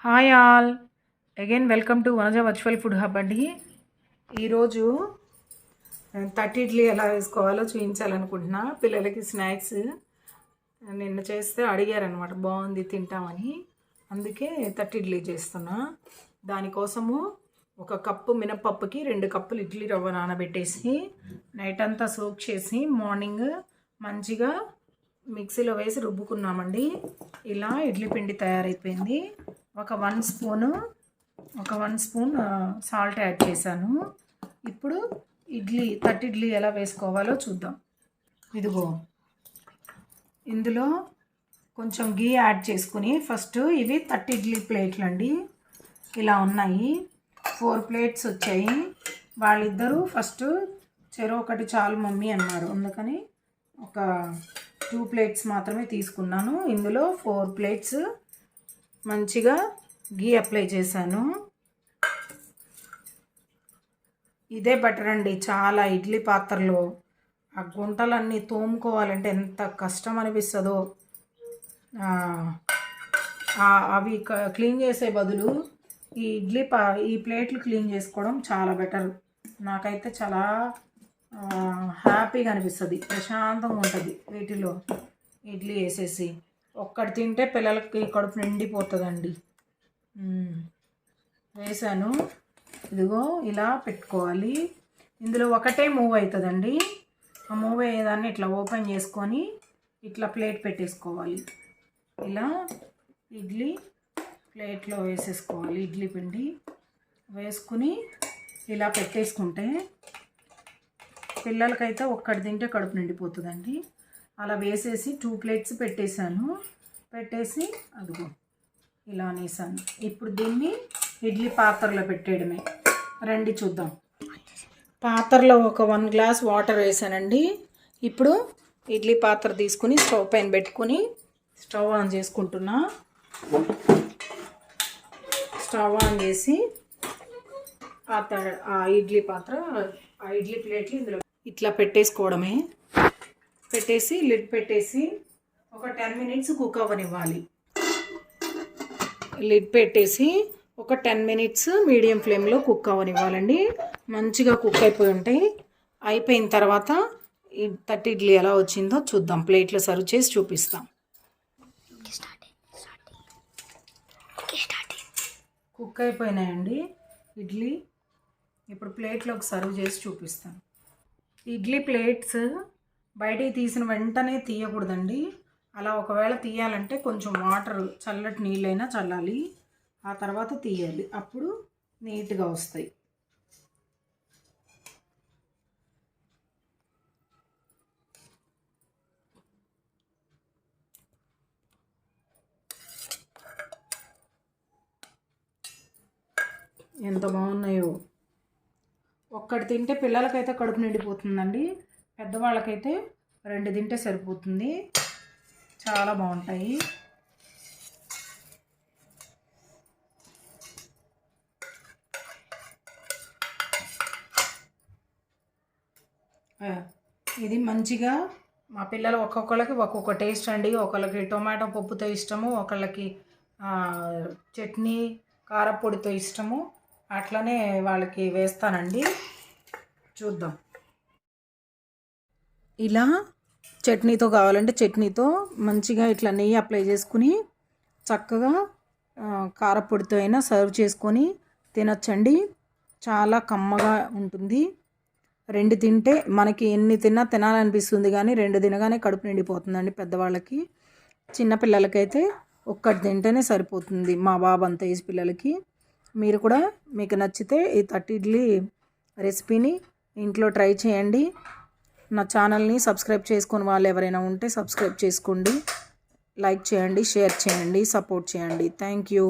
Hi all again welcome to Vanaja virtual food hub అండి. ఈరోజు 30 ఇడ్లీ ఎలా వేసుకోవాలో చూపించాలనుకుంటున్నా. పిల్లలకి స్నాక్స్ నిన్న చేస్తే అడిగారనమాట, బాగుంది తింటామని. అందుకే 30 ఇడ్లీ చేస్తున్నా. దానికోసము 1 కప్పు మినపప్పుకి 2 కప్పులు ఇడ్లీ రవ్వ నానబెట్టేసి నైట్ అంతా సోక్ చేసి మార్నింగ్ మంచిగా మిక్సీలో వేసి రుబ్బుకున్నామండి. ఇలా ఇడ్లీ పిండి తయారైపోయింది. ఒక 1 స్పూన్ సాల్ట్ యాడ్ చేశాను. ఇప్పుడు 30 ఇడ్లీ ఎలా వేసుకోవాలో చూద్దాం. ఇదిగో ఇందులో కొంచెం గీ యాడ్ చేసుకుని ఫస్ట్ ఇవి 30 ఇడ్లీ ప్లేట్లు అండి. ఇలా ఉన్నాయి, 4 ప్లేట్స్ వచ్చాయి. వాళ్ళిద్దరూ ఫస్ట్ ఒకటి చాలు మమ్మీ అన్నారు, అందుకని ఒక 2 ప్లేట్స్ మాత్రమే తీసుకున్నాను. ఇందులో 4 ప్లేట్స్ మంచిగా గీ అప్లై చేశాను. ఇదే బటర్ అండి. చాలా ఇడ్లీ పాత్రలో ఆ గుంటలన్నీ తోముకోవాలంటే ఎంత కష్టం అనిపిస్తుందో. అవి క్లీన్ చేసే బదులు ఈ ప్లేట్లు క్లీన్ చేసుకోవడం చాలా బెటర్. నాకైతే చాలా హ్యాపీగా అనిపిస్తుంది, ప్రశాంతంగా ఉంటుంది. వీటిలో ఇడ్లీ వేసేసి ఒక్కటి తింటే పిల్లలకి కడుపు నిండిపోతుందండి. వేసాను. ఇదిగో ఇలా పెట్టుకోవాలి. ఇందులో ఒకటే మూవ్ అవుతుందండి. ఆ మూవ్ అయ్యేదాన్ని ఇట్లా ఓపెన్ చేసుకొని ఇట్లా ప్లేట్ పెట్టేసుకోవాలి. ఇలా ఇడ్లీ ప్లేట్లో వేసేసుకోవాలి. ఇడ్లీ పిండి వేసుకుని ఇలా పెట్టేసుకుంటే పిల్లలకైతే ఒక్కటి తింటే కడుపు నిండిపోతుందండి. అలా వేసేసి 2 ప్లేట్స్ పెట్టేశాను. పెట్టేసి అదిగో ఇలా అనేసాను. ఇప్పుడు దీన్ని ఇడ్లీ పాత్రలో పెట్టేయడమే. రండి చూద్దాం. పాత్రలో ఒక 1 గ్లాస్ వాటర్ వేసానండి. ఇప్పుడు ఇడ్లీ పాత్ర తీసుకుని స్టవ్ పైన పెట్టుకుని స్టవ్ ఆన్ చేసుకుంటున్నా. స్టవ్ ఆన్ చేసి ఆ ఇడ్లీ ప్లేట్లు ఇందులో ఇట్లా పెట్టేసుకోవడమే. పెట్టేసి లిడ్ పెట్టేసి ఒక 10 మినిట్స్ కుక్ అవ్వనివ్వాలి. లిడ్ పెట్టేసి ఒక 10 మినిట్స్ మీడియం ఫ్లేమ్లో కుక్ అవ్వనివ్వాలండి. మంచిగా కుక్ అయిపోయి ఉంటాయి. అయిపోయిన తర్వాత ఈ 30 ఇడ్లీ ఎలా వచ్చిందో చూద్దాం. ప్లేట్లో సర్వ్ చేసి చూపిస్తాం. కుక్ అయిపోయినాయండి ఇడ్లీ. ఇప్పుడు ప్లేట్లోకి సర్వ్ చేసి చూపిస్తాను. ఇడ్లీ ప్లేట్స్ బయటికి తీసిన వెంటనే తీయకూడదండి. అలా ఒకవేళ తీయాలంటే కొంచెం వాటర్, చల్లటి నీళ్ళైనా చల్లాలి. ఆ తర్వాత తీయాలి, అప్పుడు నీట్గా వస్తాయి. ఎంత బాగున్నాయో. ఒక్కటి తింటే పిల్లలకైతే కడుపు నిండిపోతుందండి. పెద్దవాళ్ళకైతే 2 తింటే సరిపోతుంది. చాలా బాగుంటాయి. ఇది మంచిగా మా పిల్లలు ఒక్కొక్కళ్ళకి ఒక్కొక్క టేస్ట్ అండి. ఒకళ్ళకి టొమాటో పప్పుతో ఇష్టము, ఒకళ్ళకి చట్నీ కారపొడితో ఇష్టము. అట్లనే వాళ్ళకి వేస్తానండి. చూద్దాం. ఇలా చట్నీతో కావాలంటే చట్నీతో మంచిగా ఇట్లా నెయ్యి అప్లై చేసుకుని చక్కగా కారపొడితో అయినా సర్వ్ చేసుకొని తినచ్చండి. చాలా కమ్మగా ఉంటుంది. 2 తింటే మనకి ఎన్ని తిన్నా తినాలనిపిస్తుంది, కానీ 2 తినగానే కడుపు నిండిపోతుందండి పెద్దవాళ్ళకి. చిన్నపిల్లలకైతే ఒక్కటి తింటేనే సరిపోతుంది. మా బాబు అంత ఏజ్ పిల్లలకి. మీరు కూడా మీకు నచ్చితే ఈ 30 ఇడ్లీ రెసిపీని ఇంట్లో ట్రై చేయండి. నా ఛానల్ని సబ్స్క్రైబ్ చేసుకుని వాళ్ళు ఎవరైనా ఉంటే సబ్స్క్రైబ్ చేసుకోండి. లైక్ చేయండి, షేర్ చేయండి, సపోర్ట్ చేయండి. Thank you.